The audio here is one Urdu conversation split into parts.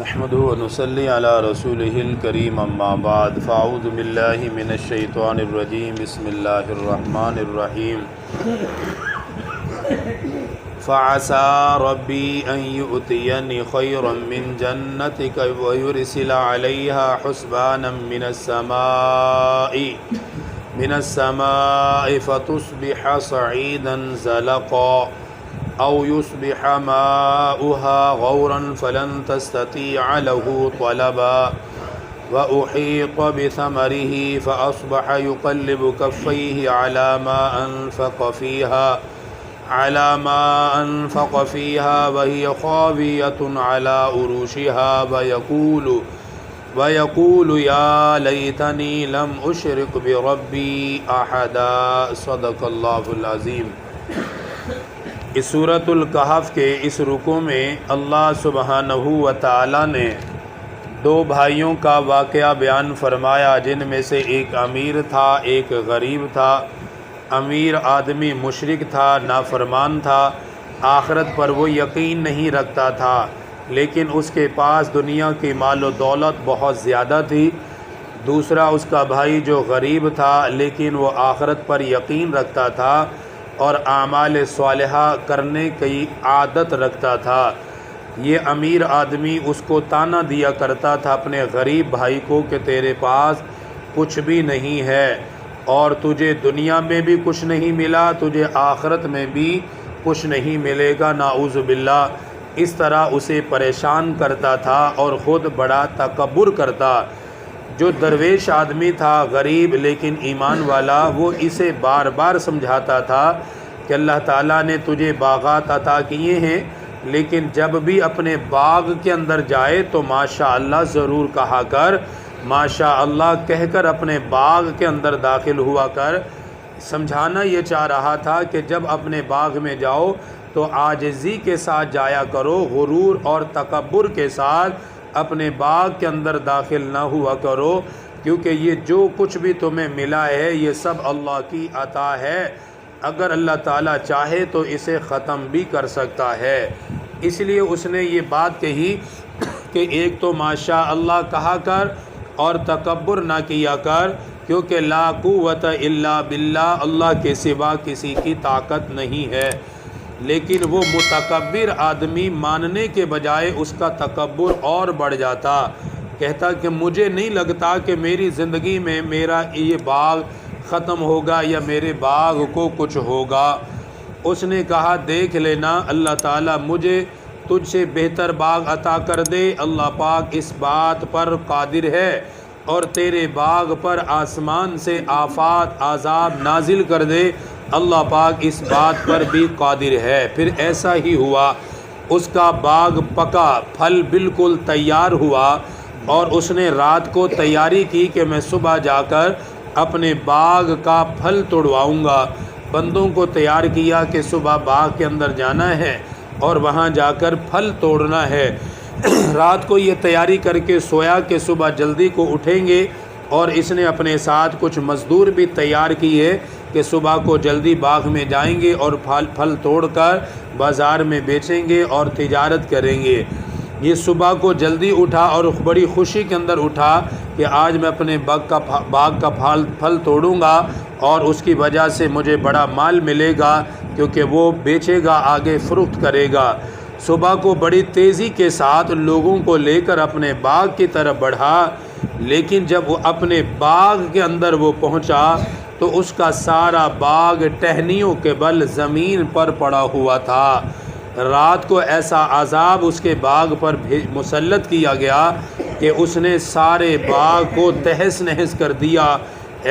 نحمده ونصلي على رسوله الكريم اما بعد فاعوذ بالله من الشيطان الرجيم بسم الله الرحمن الرحيم فعسى ربي أن يؤتيني خيرا من جنتك ويرسل عليها حسبانا من السماء فتصبح صعيدا زلقا أو يصبح ماؤها غورا فلن تستطيع له طلبا وأحيط بثمره فأصبح يقلب كفيه على ما أنفق فيها وهي خاوية على عروشها ويقول يا ليتني لم أشرك بربي أحدا صدق الله العظيم۔ اس سورۃ الکہف کے اس رکوع میں اللہ سبحانہ و تعالی نے دو بھائیوں کا واقعہ بیان فرمایا، جن میں سے ایک امیر تھا، ایک غریب تھا۔ امیر آدمی مشرک تھا، نافرمان تھا، آخرت پر وہ یقین نہیں رکھتا تھا، لیکن اس کے پاس دنیا کی مال و دولت بہت زیادہ تھی۔ دوسرا اس کا بھائی جو غریب تھا، لیکن وہ آخرت پر یقین رکھتا تھا اور اعمال صالحہ کرنے کی عادت رکھتا تھا۔ یہ امیر آدمی اس کو طعنہ دیا کرتا تھا اپنے غریب بھائی کو کہ تیرے پاس کچھ بھی نہیں ہے اور تجھے دنیا میں بھی کچھ نہیں ملا، تجھے آخرت میں بھی کچھ نہیں ملے گا، نعوذ باللہ۔ اس طرح اسے پریشان کرتا تھا اور خود بڑا تکبر کرتا۔ جو درویش آدمی تھا، غریب لیکن ایمان والا، وہ اسے بار بار سمجھاتا تھا کہ اللہ تعالیٰ نے تجھے باغات عطا کیے ہیں، لیکن جب بھی اپنے باغ کے اندر جائے تو ماشاء اللہ ضرور کہا کر، ماشاء اللہ کہہ کر اپنے باغ کے اندر داخل ہوا کر۔ سمجھانا یہ چاہ رہا تھا کہ جب اپنے باغ میں جاؤ تو عاجزی کے ساتھ جایا کرو، غرور اور تکبر کے ساتھ اپنے باغ کے اندر داخل نہ ہوا کرو، کیونکہ یہ جو کچھ بھی تمہیں ملا ہے یہ سب اللہ کی عطا ہے، اگر اللہ تعالیٰ چاہے تو اسے ختم بھی کر سکتا ہے۔ اس لیے اس نے یہ بات کہی کہ ایک تو ماشاء اللہ کہا کر اور تکبر نہ کیا کر، کیونکہ لا قوت الا باللہ، اللہ کے سوا کسی کی طاقت نہیں ہے۔ لیکن وہ متکبر آدمی ماننے کے بجائے اس کا تکبر اور بڑھ جاتا، کہتا کہ مجھے نہیں لگتا کہ میری زندگی میں میرا یہ باغ ختم ہوگا یا میرے باغ کو کچھ ہوگا۔ اس نے کہا دیکھ لینا، اللہ تعالیٰ مجھے تجھ سے بہتر باغ عطا کر دے، اللہ پاک اس بات پر قادر ہے، اور تیرے باغ پر آسمان سے آفات عذاب نازل کر دے، اللہ پاک اس بات پر بھی قادر ہے۔ پھر ایسا ہی ہوا، اس کا باغ پکا، پھل بالکل تیار ہوا، اور اس نے رات کو تیاری کی کہ میں صبح جا کر اپنے باغ کا پھل توڑواؤں گا۔ بندوں کو تیار کیا کہ صبح باغ کے اندر جانا ہے اور وہاں جا کر پھل توڑنا ہے۔ رات کو یہ تیاری کر کے سویا کہ صبح جلدی کو اٹھیں گے، اور اس نے اپنے ساتھ کچھ مزدور بھی تیار کیے کہ صبح کو جلدی باغ میں جائیں گے اور پھل توڑ کر بازار میں بیچیں گے اور تجارت کریں گے۔ یہ صبح کو جلدی اٹھا اور بڑی خوشی کے اندر اٹھا کہ آج میں اپنے باغ کا پھل توڑوں گا اور اس کی وجہ سے مجھے بڑا مال ملے گا، کیونکہ وہ بیچے گا، آگے فروخت کرے گا۔ صبح کو بڑی تیزی کے ساتھ لوگوں کو لے کر اپنے باغ کی طرف بڑھا، لیکن جب وہ اپنے باغ کے اندر وہ پہنچا تو اس کا سارا باغ ٹہنیوں کے بل زمین پر پڑا ہوا تھا۔ رات کو ایسا عذاب اس کے باغ پر مسلط کیا گیا کہ اس نے سارے باغ کو تہس نہس کر دیا۔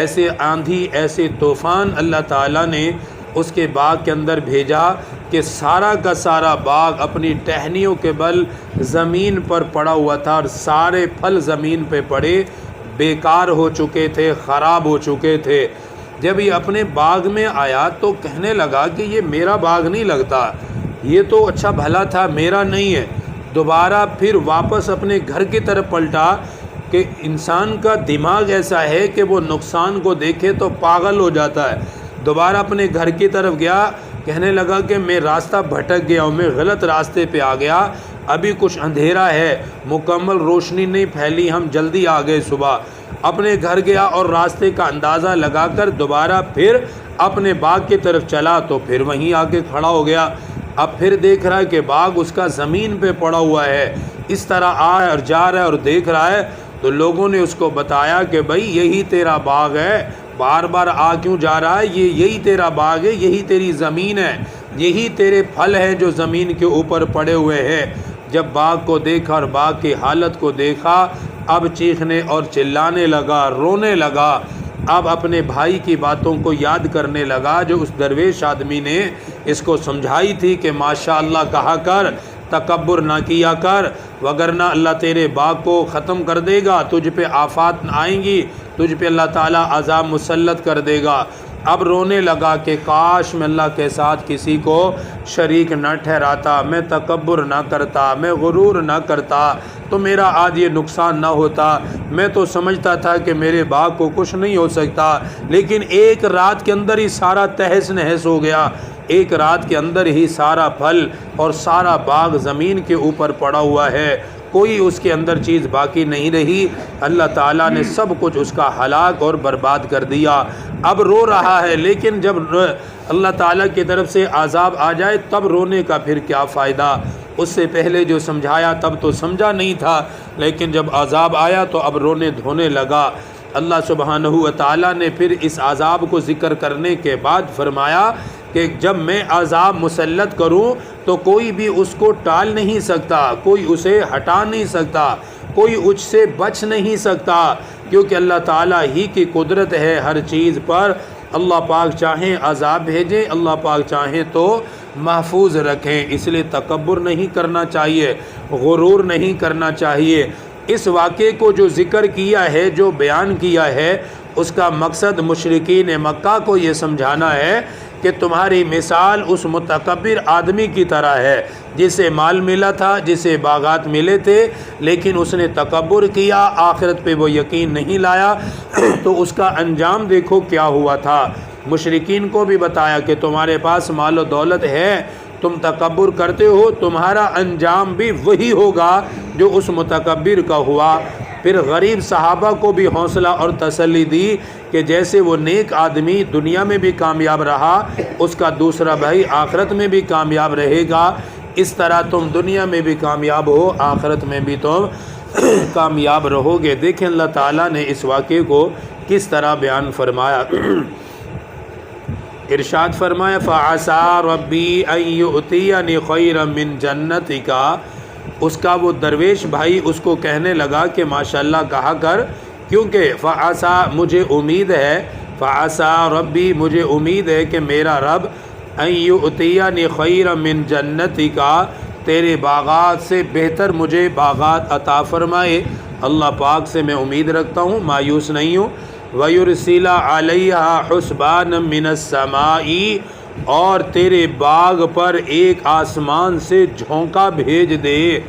ایسے آندھی، ایسے طوفان اللہ تعالیٰ نے اس کے باغ کے اندر بھیجا کہ سارا کا سارا باغ اپنی ٹہنیوں کے بل زمین پر پڑا ہوا تھا، اور سارے پھل زمین پہ پڑے بیکار ہو چکے تھے، خراب ہو چکے تھے۔ جب یہ اپنے باغ میں آیا تو کہنے لگا کہ یہ میرا باغ نہیں لگتا، یہ تو اچھا بھلا تھا، میرا نہیں ہے۔ دوبارہ پھر واپس اپنے گھر کی طرف پلٹا کہ انسان کا دماغ ایسا ہے کہ وہ نقصان کو دیکھے تو پاگل ہو جاتا ہے۔ دوبارہ اپنے گھر کی طرف گیا، کہنے لگا کہ میں راستہ بھٹک گیا ہوں، میں غلط راستے پہ آ گیا، ابھی کچھ اندھیرا ہے، مکمل روشنی نہیں پھیلی، ہم جلدی آ گئے صبح۔ اپنے گھر گیا اور راستے کا اندازہ لگا کر دوبارہ پھر اپنے باغ کی طرف چلا تو پھر وہیں آ کے کھڑا ہو گیا۔ اب پھر دیکھ رہا ہے کہ باغ اس کا زمین پہ پڑا ہوا ہے، اس طرح آ اور جا رہا ہے اور دیکھ رہا ہے۔ تو لوگوں نے اس کو بتایا کہ بھائی یہی تیرا باغ ہے، بار بار آ کیوں جا رہا ہے، یہی تیرا باغ ہے، یہی تیری زمین ہے، یہی تیرے پھل ہیں جو زمین کے اوپر پڑے ہوئے ہیں۔ جب باغ کو دیکھا اور باغ کی حالت کو دیکھا، اب چیخنے اور چلانے لگا، رونے لگا۔ اب اپنے بھائی کی باتوں کو یاد کرنے لگا جو اس درویش آدمی نے اس کو سمجھائی تھی کہ ماشاءاللہ کہا کر، تکبر نہ کیا کر، وگرنہ اللہ تیرے باغ کو ختم کر دے گا، تجھ پہ آفات آئیں گی، تجھ پہ اللہ تعالیٰ عذاب مسلط کر دے گا۔ اب رونے لگا کہ کاش میں اللہ کے ساتھ کسی کو شریک نہ ٹھہراتا، میں تکبر نہ کرتا، میں غرور نہ کرتا تو میرا آج یہ نقصان نہ ہوتا۔ میں تو سمجھتا تھا کہ میرے باغ کو کچھ نہیں ہو سکتا، لیکن ایک رات کے اندر ہی سارا تہس نہس ہو گیا، ایک رات کے اندر ہی سارا پھل اور سارا باغ زمین کے اوپر پڑا ہوا ہے، کوئی اس کے اندر چیز باقی نہیں رہی۔ اللہ تعالیٰ نے سب کچھ اس کا ہلاک اور برباد کر دیا۔ اب رو رہا ہے، لیکن جب اللہ تعالیٰ کی طرف سے عذاب آ جائے تب رونے کا پھر کیا فائدہ؟ اس سے پہلے جو سمجھایا تب تو سمجھا نہیں تھا، لیکن جب عذاب آیا تو اب رونے دھونے لگا۔ اللہ سبحانہ و تعالیٰ نے پھر اس عذاب کو ذکر کرنے کے بعد فرمایا کہ جب میں عذاب مسلط کروں تو کوئی بھی اس کو ٹال نہیں سکتا، کوئی اسے ہٹا نہیں سکتا، کوئی اس سے بچ نہیں سکتا، کیونکہ اللہ تعالیٰ ہی کی قدرت ہے ہر چیز پر۔ اللہ پاک چاہیں عذاب بھیجیں، اللہ پاک چاہیں تو محفوظ رکھیں، اس لیے تکبر نہیں کرنا چاہیے، غرور نہیں کرنا چاہیے۔ اس واقعے کو جو ذکر کیا ہے، جو بیان کیا ہے، اس کا مقصد مشرکین مکہ کو یہ سمجھانا ہے کہ تمہاری مثال اس متکبر آدمی کی طرح ہے جسے مال ملا تھا، جسے باغات ملے تھے، لیکن اس نے تکبر کیا، آخرت پہ وہ یقین نہیں لایا، تو اس کا انجام دیکھو کیا ہوا تھا۔ مشرکین کو بھی بتایا کہ تمہارے پاس مال و دولت ہے، تم تکبر کرتے ہو، تمہارا انجام بھی وہی ہوگا جو اس متکبر کا ہوا۔ پھر غریب صحابہ کو بھی حوصلہ اور تسلی دی کہ جیسے وہ نیک آدمی دنیا میں بھی کامیاب رہا، اس کا دوسرا بھائی آخرت میں بھی کامیاب رہے گا، اس طرح تم دنیا میں بھی کامیاب ہو، آخرت میں بھی تم کامیاب رہو گے۔ دیکھیں اللہ تعالیٰ نے اس واقعے کو کس طرح بیان فرمایا۔ ارشاد فرمایا فَعَسَىٰ رَبِّي أَن يُؤْتِيَنِي خَيْرًا مِّن جَنَّتِكَ۔ اس کا وہ درویش بھائی اس کو کہنے لگا کہ ماشاءاللہ کہا کر، کیونکہ فَعَسَىٰ مجھے امید ہے، فَعَسَىٰ رَبِّي مجھے امید ہے کہ میرا رب أَن يُؤْتِيَنِي خَيْرًا مِّن جَنَّتِكَ تیرے باغات سے بہتر مجھے باغات عطا فرمائے۔ اللہ پاک سے میں امید رکھتا ہوں، مایوس نہیں ہوں۔ وَيُرْسِلَ عَلَيْهَا حُسْبَانًا مِّنَ السَّمَاءِ اور تیرے باغ پر ایک آسمان سے جھونکا بھیج دے،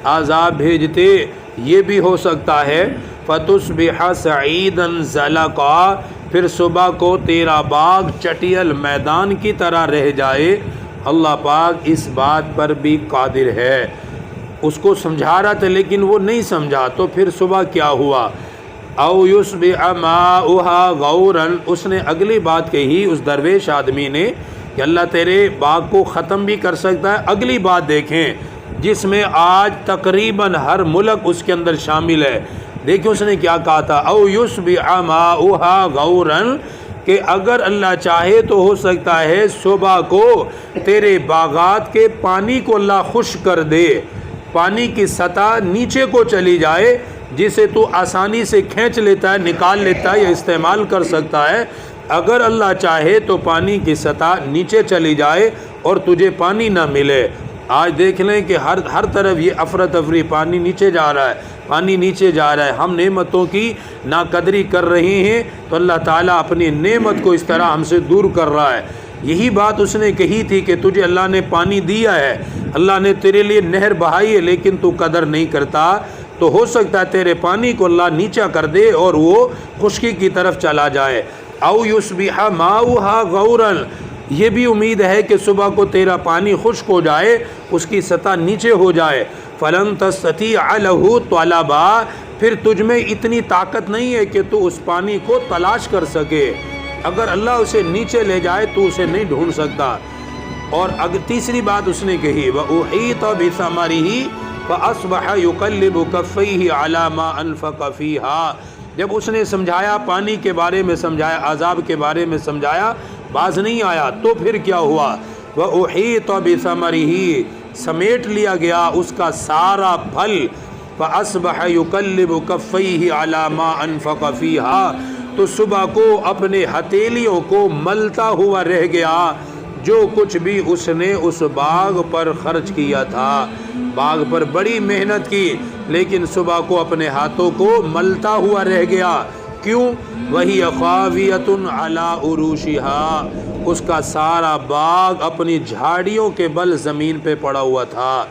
عذاب بھیجتے، یہ بھی ہو سکتا ہے۔ فَتُصْبِحَ صَعِيدًا زَلَقًا پھر صبح کو تیرا باغ چٹیل میدان کی طرح رہ جائے۔ اللہ پاک اس بات پر بھی قادر ہے۔ اس کو سمجھا رہا تھا لیکن وہ نہیں سمجھا، تو پھر صبح کیا ہوا؟ او یصبح ماؤها غورا، اس نے اگلی بات کہی اس درویش آدمی نے کہ اللہ تیرے باغ کو ختم بھی کر سکتا ہے۔ اگلی بات دیکھیں جس میں آج تقریباً ہر ملک اس کے اندر شامل ہے، دیکھیں اس نے کیا کہا تھا، او یصبح ماؤها غورا کہ اگر اللہ چاہے تو ہو سکتا ہے صبح کو تیرے باغات کے پانی کو اللہ خشک کر دے، پانی کی سطح نیچے کو چلی جائے، جسے تو آسانی سے کھینچ لیتا ہے، نکال لیتا ہے یا استعمال کر سکتا ہے۔ اگر اللہ چاہے تو پانی کی سطح نیچے چلی جائے اور تجھے پانی نہ ملے۔ آج دیکھ لیں کہ ہر طرف یہ افراتفری، پانی نیچے جا رہا ہے، پانی نیچے جا رہا ہے، ہم نعمتوں کی ناقدری کر رہے ہیں تو اللہ تعالیٰ اپنی نعمت کو اس طرح ہم سے دور کر رہا ہے۔ یہی بات اس نے کہی تھی کہ تجھے اللہ نے پانی دیا ہے، اللہ نے تیرے لیے نہر بہائی ہے، لیکن تو قدر نہیں کرتا، تو ہو سکتا ہے تیرے پانی کو اللہ نیچا کر دے اور وہ خشکی کی طرف چلا جائے۔ او یصبح ماؤها غورا، یہ بھی امید ہے کہ صبح کو تیرا پانی خشک ہو جائے، اس کی سطح نیچے ہو جائے۔ فلن تستطیع لہ طلبا، پھر تجھ میں اتنی طاقت نہیں ہے کہ تو اس پانی کو تلاش کر سکے، اگر اللہ اسے نیچے لے جائے تو اسے نہیں ڈھونڈ سکتا۔ اور اگر تیسری بات اس نے کہی وَأُحِيطَ بِثَمَرِهِ فَأَصْبَحَ يُقَلِّبُ كَفَّيْهِ عَلَى مَا أَنفَقَ فِيهَا، جب اس نے سمجھایا، پانی کے بارے میں سمجھایا، عذاب کے بارے میں سمجھایا، باز نہیں آیا، تو پھر کیا ہوا؟ وَأُحِيطَ بِثَمَرِهِ، سمیٹ لیا گیا اس کا سارا پھل، فَأَصْبَحَ يُقَلِّبُ كَفَّيْهِ عَلَى مَا أَنفَقَ فِيهَا، تو صبح کو اپنے ہتھیلیوں کو ملتا ہوا رہ گیا جو کچھ بھی اس نے اس باغ پر خرچ کیا تھا۔ باغ پر بڑی محنت کی لیکن صبح کو اپنے ہاتھوں کو ملتا ہوا رہ گیا، کیوں؟ وَهِيَ خَاوِيَةٌ عَلَىٰ عُرُوشِهَا، اس کا سارا باغ اپنی جھاڑیوں کے بل زمین پہ پڑا ہوا تھا،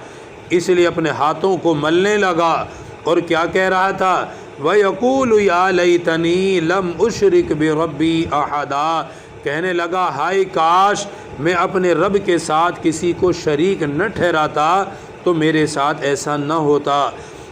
اس لیے اپنے ہاتھوں کو ملنے لگا اور کیا کہہ رہا تھا؟ وَيَقُولُ يَا لَيْتَنِي لَمْ أُشْرِكْ بِرَبِّي أَحَدًا، کہنے لگا ہائے کاش میں اپنے رب کے ساتھ کسی کو شریک نہ ٹھہراتا تو میرے ساتھ ایسا نہ ہوتا۔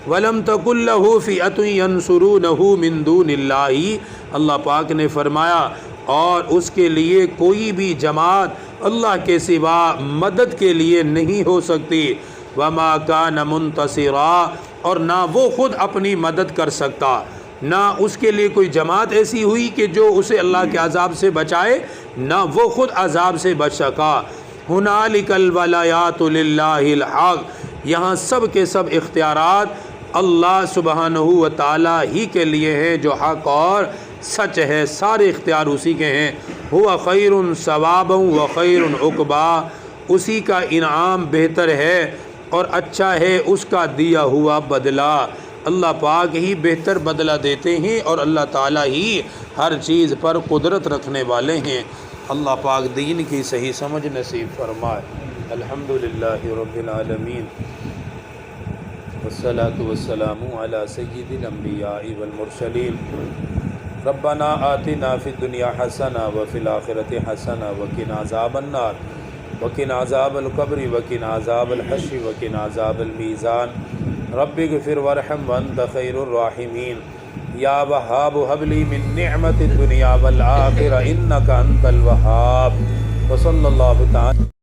وَلَمْ تَكُنْ لَهُ فِئَةٌ يَنْصُرُونَهُ مِنْ دُونِ اللَّهِ، اللہ پاک نے فرمایا اور اس کے لیے کوئی بھی جماعت اللہ کے سوا مدد کے لیے نہیں ہو سکتی۔ وَمَا كَانَ مُنْتَصِرًا، اور نہ وہ خود اپنی مدد کر سکتا، نہ اس کے لیے کوئی جماعت ایسی ہوئی کہ جو اسے اللہ کے عذاب سے بچائے، نہ وہ خود عذاب سے بچ سکا۔ هُنَالِكَ الْوَلَایَاتُ لِلَّهِ الْحَقِّ، یہاں سب کے سب اختیارات اللہ سبحانہ و تعالی ہی کے لیے ہیں جو حق اور سچ ہے، سارے اختیار اسی کے ہیں۔ هُوَ خَيْرٌ ثَوَابًا وَخَيْرٌ عُقْبًا، اسی کا انعام بہتر ہے اور اچھا ہے اس کا دیا ہوا بدلہ۔ اللہ پاک ہی بہتر بدلہ دیتے ہیں اور اللہ تعالیٰ ہی ہر چیز پر قدرت رکھنے والے ہیں۔ اللہ پاک دین کی صحیح سمجھ نصیب فرمائے۔ الحمدللہ رب العالمین، والصلاة والسلام علی سید الانبیاء والمرسلین۔ ربنا آتنا فی الدنیا حسنہ وفی الآخرۃ حسنہ وقنا عذاب النار وقنا عذاب القبر وقنا عذاب الحشر وقنا عذاب المیزان۔ رب اغفر وارحم وانت خیر الراحمین۔ یا وہاب ہب لی من نعمت الدنیا والآخرہ انک انت الوہاب۔ وصلی اللہ تعالی